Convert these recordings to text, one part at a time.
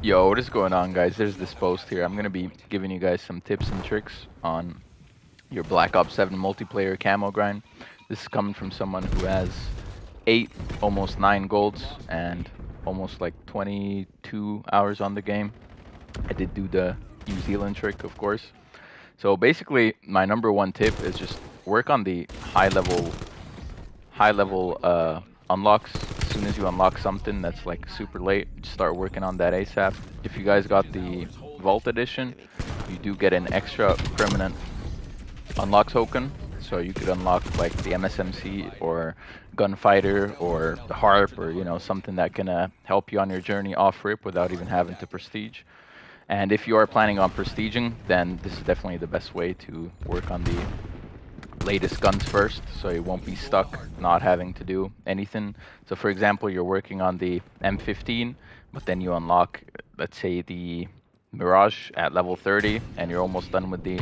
Yo, what is going on, guys? There's this post here. I'm gonna be giving you guys some tips and tricks on your Black Ops 7 multiplayer camo grind. This is coming from someone who has 8, almost 9 golds and almost like 22 hours on the game. I did do the New Zealand trick, of course. So basically, my number one tip is just work on the high level unlocks. As soon as you unlock something that's like super late, just start working on that ASAP. If you guys got the Vault Edition, you do get an extra permanent unlock token. So you could unlock like the MSMC or Gunfighter or the Harp or something that can help you on your journey off rip without even having to prestige. And if you are planning on prestiging, then this is definitely the best way to work on the latest guns first, so you won't be stuck not having to do anything. So for example, you're working on the M15, but then you unlock, let's say, the Mirage at level 30, and you're almost done with the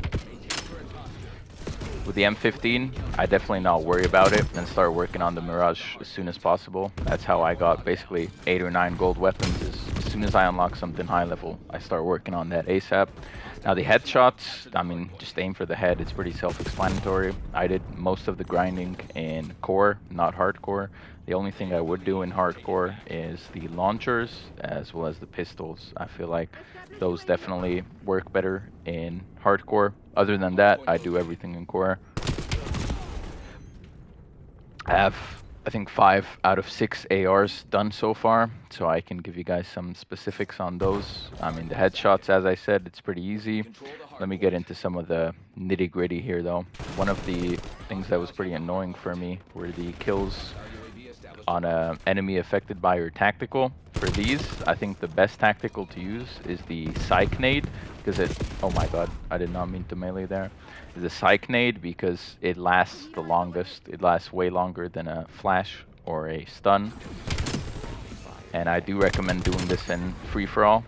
M15. I definitely not worry about it and start working on the Mirage as soon as possible. That's how I got basically 8 or 9 gold weapons. As soon as I unlock something high level, I start working on that ASAP. Now the headshots, I mean, just aim for the head. It's pretty self-explanatory. I did most of the grinding in core, not hardcore. The only thing I would do in hardcore is the launchers as well as the pistols. I feel like those definitely work better in hardcore. Other than that, I do everything in core. I have, I think, 5 out of 6 ARs done so far, so I can give you guys some specifics on those. I mean, the headshots, as I said, it's pretty easy. Let me get into some of the nitty-gritty here, though. One of the things that was pretty annoying for me were the kills on an enemy affected by your tactical. For these, I think the best tactical to use is the psych nade, because it, oh my god, I did not mean to melee there. The psych nade, because it lasts the longest. It lasts way longer than a flash or a stun. And I do recommend doing this in free-for-all,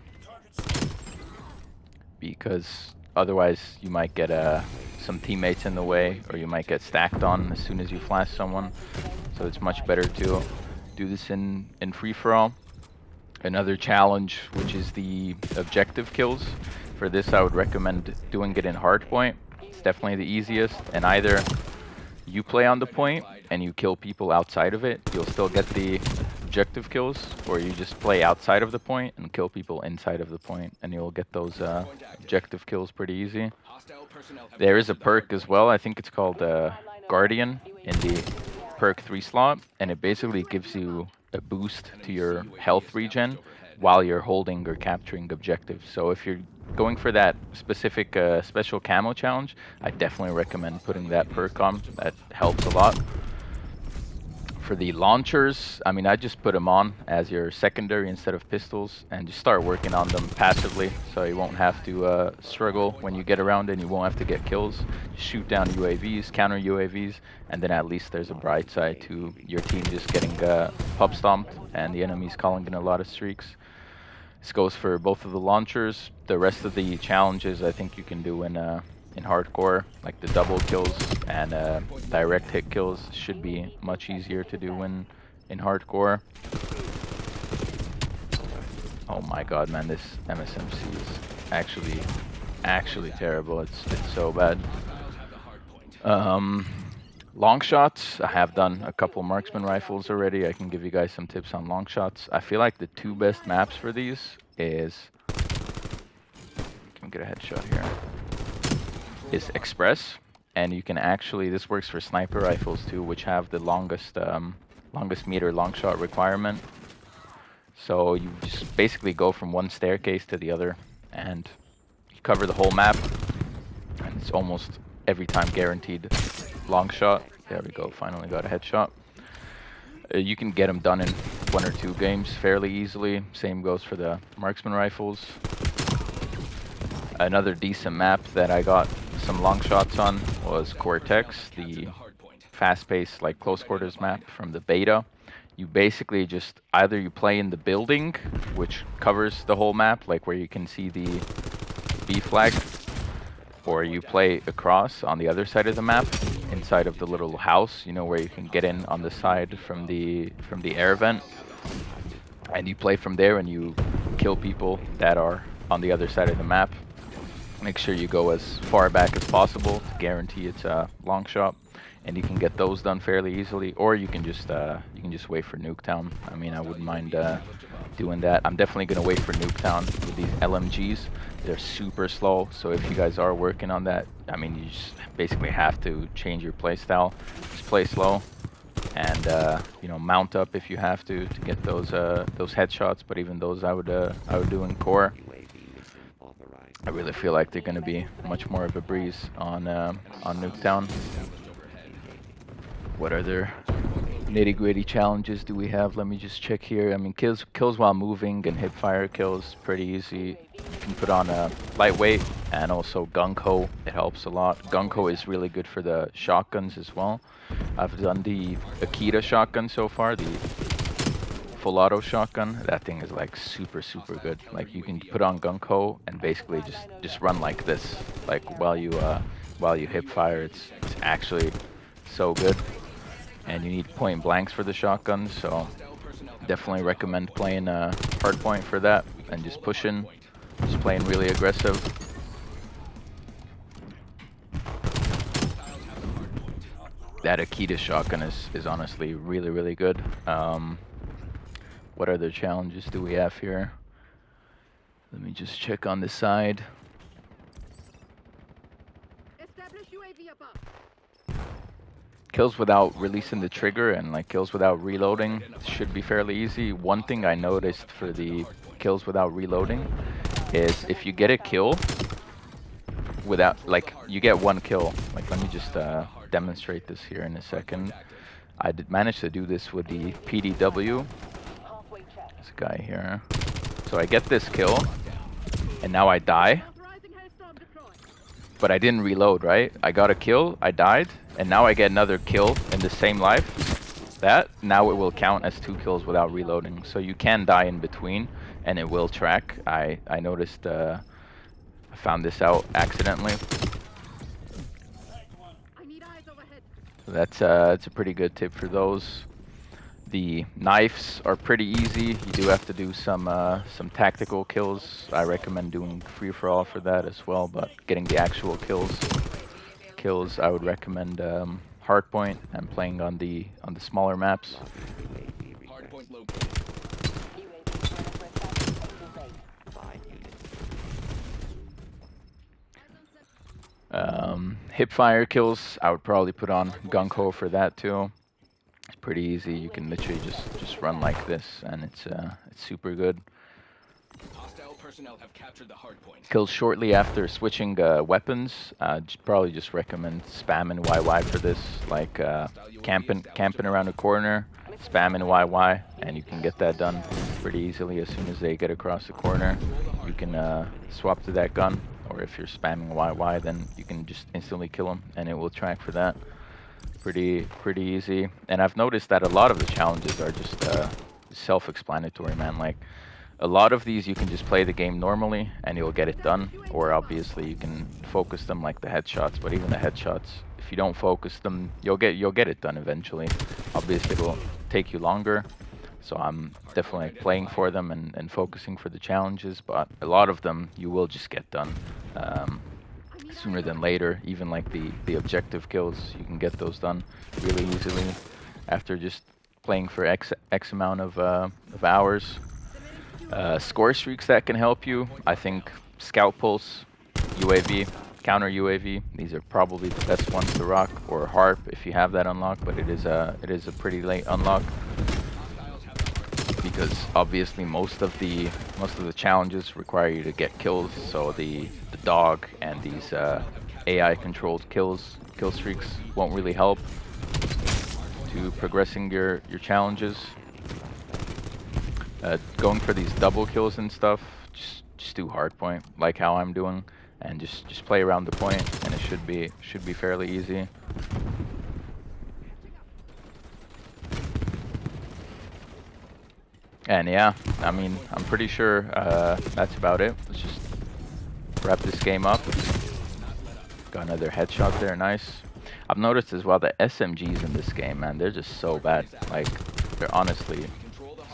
because otherwise you might get some teammates in the way, or you might get stacked on as soon as you flash someone. So it's much better to do this in free-for-all. Another challenge, which is the objective kills. For this, I would recommend doing it in hardpoint. It's definitely the easiest, and either you play on the point and you kill people outside of it, you'll still get the objective kills, or you just play outside of the point and kill people inside of the point, and you'll get those objective kills pretty easy. There is a perk as well, I think it's called Guardian in the perk 3 slot, and it basically gives you a boost to your health regen while you're holding or capturing objectives. So if you're going for that specific special camo challenge, I definitely recommend putting that perk on. That helps a lot. For the launchers, I mean, I just put them on as your secondary instead of pistols, and just start working on them passively, so you won't have to struggle when you get around, and you won't have to get kills. Just shoot down UAVs, counter UAVs, and then at least there's a bright side to your team just getting pub stomped and the enemies calling in a lot of streaks. This goes for both of the launchers. The rest of the challenges I think you can do in hardcore, like the double kills and direct hit kills, should be much easier to do in hardcore. Oh my god, man, this MSMC is actually terrible. It's so bad. Long shots, I have done a couple marksman rifles already. I can give you guys some tips on long shots. I feel like the 2 best maps for these is, can we get a headshot here, is Express, and you can actually, this works for sniper rifles too, which have the longest meter long shot requirement. So you just basically go from one staircase to the other, and you cover the whole map, and it's almost every time guaranteed long shot. There we go, finally got a headshot. You can get them done in 1 or 2 games fairly easily. Same goes for the marksman rifles. Another decent map that I got some long shots on was Cortex, the fast-paced, like, close quarters map from the beta. You basically just, either you play in the building, which covers the whole map, like where you can see the B flag, or you play across on the other side of the map, inside of the little house, you know, where you can get in on the side from the air vent, and you play from there, and you kill people that are on the other side of the map. Make sure you go as far back as possible to guarantee it's a long shot, and you can get those done fairly easily. Or you can just wait for Nuketown. I mean, I wouldn't mind doing that. I'm definitely gonna wait for Nuketown with these LMGs. They're super slow, so if you guys are working on that, I mean, you just basically have to change your play style. Just play slow, and you know, mount up if you have to get those headshots. But even those, I would do in core. I really feel like they're going to be much more of a breeze on Nuketown. What other nitty-gritty challenges do we have? Let me just check here. I mean, kills while moving and hipfire kills, pretty easy. You can put on a lightweight and also gung-ho. It helps a lot. Gung-ho is really good for the shotguns as well. I've done the Akita shotgun so far, the full auto shotgun. That thing is like super good. Like, you can put on gung-ho and basically just run like this, like while you hip fire. It's actually so good. And you need point blanks for the shotguns, so definitely recommend playing hardpoint for that and just pushing, just playing really aggressive. That Akita shotgun is honestly really good. What other challenges do we have here? Let me just check on the side. Kills without releasing the trigger and like kills without reloading should be fairly easy. One thing I noticed for the kills without reloading is if you get a kill without, like, you get one kill. Like, let me just demonstrate this here in a second. I did manage to do this with the PDW. This guy here. So I get this kill, and now I die. But I didn't reload, right? I got a kill, I died, and now I get another kill in the same life. Now it will count as 2 kills without reloading. So you can die in between, and it will track. I noticed, I found this out accidentally. So that's a pretty good tip for those. The knives are pretty easy. You do have to do some tactical kills. I recommend doing free-for-all for that as well, but getting the actual kills I would recommend hardpoint and playing on the smaller maps. Hipfire kills, I would probably put on gung-ho for that too. It's pretty easy. You can literally just run like this, and it's super good. Kills shortly after switching weapons. Probably just recommend spamming YY for this. Like camping around a corner, spamming YY, and you can get that done pretty easily. As soon as they get across the corner, you can swap to that gun. Or if you're spamming YY, then you can just instantly kill them, and it will track for that. Pretty easy. And I've noticed that a lot of the challenges are just self-explanatory, man. Like, a lot of these you can just play the game normally and you'll get it done, or obviously you can focus them like the headshots. But even the headshots, if you don't focus them, you'll get it done eventually. Obviously it will take you longer, so I'm definitely playing for them and focusing for the challenges, but a lot of them you will just get done sooner than later. Even like the objective kills, you can get those done really easily after just playing for X amount of hours. Score streaks that can help you, I think Scout Pulse, UAV, Counter UAV, these are probably the best ones to rock, or Harp if you have that unlocked, but it is a pretty late unlock, because obviously most of the challenges require you to get kills, so the dog and these AI controlled kill streaks won't really help to progressing your challenges. Going for these double kills and stuff, just do hardpoint like how I'm doing, and just play around the point, and it should be fairly easy. And yeah, I mean, I'm pretty sure that's about it. Let's just wrap this game up. Got another headshot there, nice. I've noticed as well that SMGs in this game, man, they're just so bad. Like, they're honestly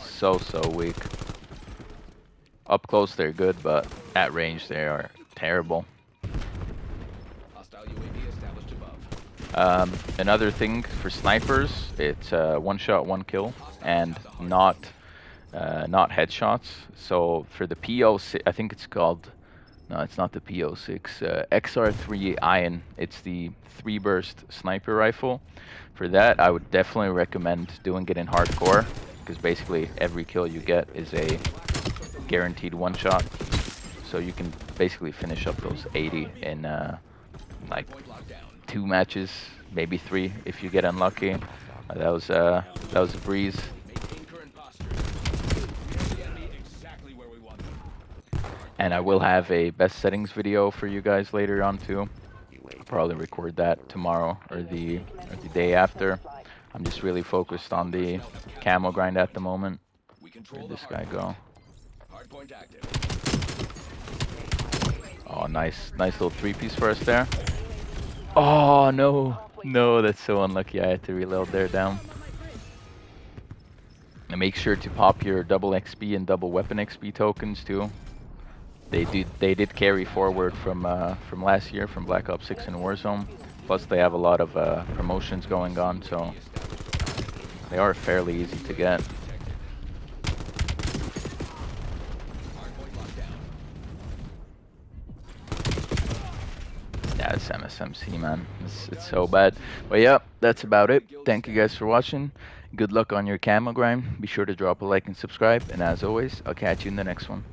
so weak. Up close they're good, but at range they are terrible. Hostile UAV established above. Another thing for snipers, it's one shot, one kill, and not headshots. So for the PO6, I think it's called. No, it's not the PO6. XR3 Iron. It's the 3-burst sniper rifle. For that, I would definitely recommend doing it in hardcore, because basically every kill you get is a guaranteed one shot. So you can basically finish up those 80 in like 2 matches, maybe 3 if you get unlucky. That was a breeze. And I will have a best settings video for you guys later on too. I'll probably record that tomorrow or the day after. I'm just really focused on the camo grind at the moment. Where'd this guy go? Oh, nice little 3-piece for us there. Oh no, that's so unlucky. I had to reload there down. And make sure to pop your double XP and double weapon XP tokens too. They did carry forward from last year from Black Ops 6 and Warzone. Plus they have a lot of promotions going on, so they are fairly easy to get. Yeah, it's MSMC, man. It's so bad. But yeah, that's about it. Thank you guys for watching. Good luck on your camo grind. Be sure to drop a like and subscribe. And as always, I'll catch you in the next one.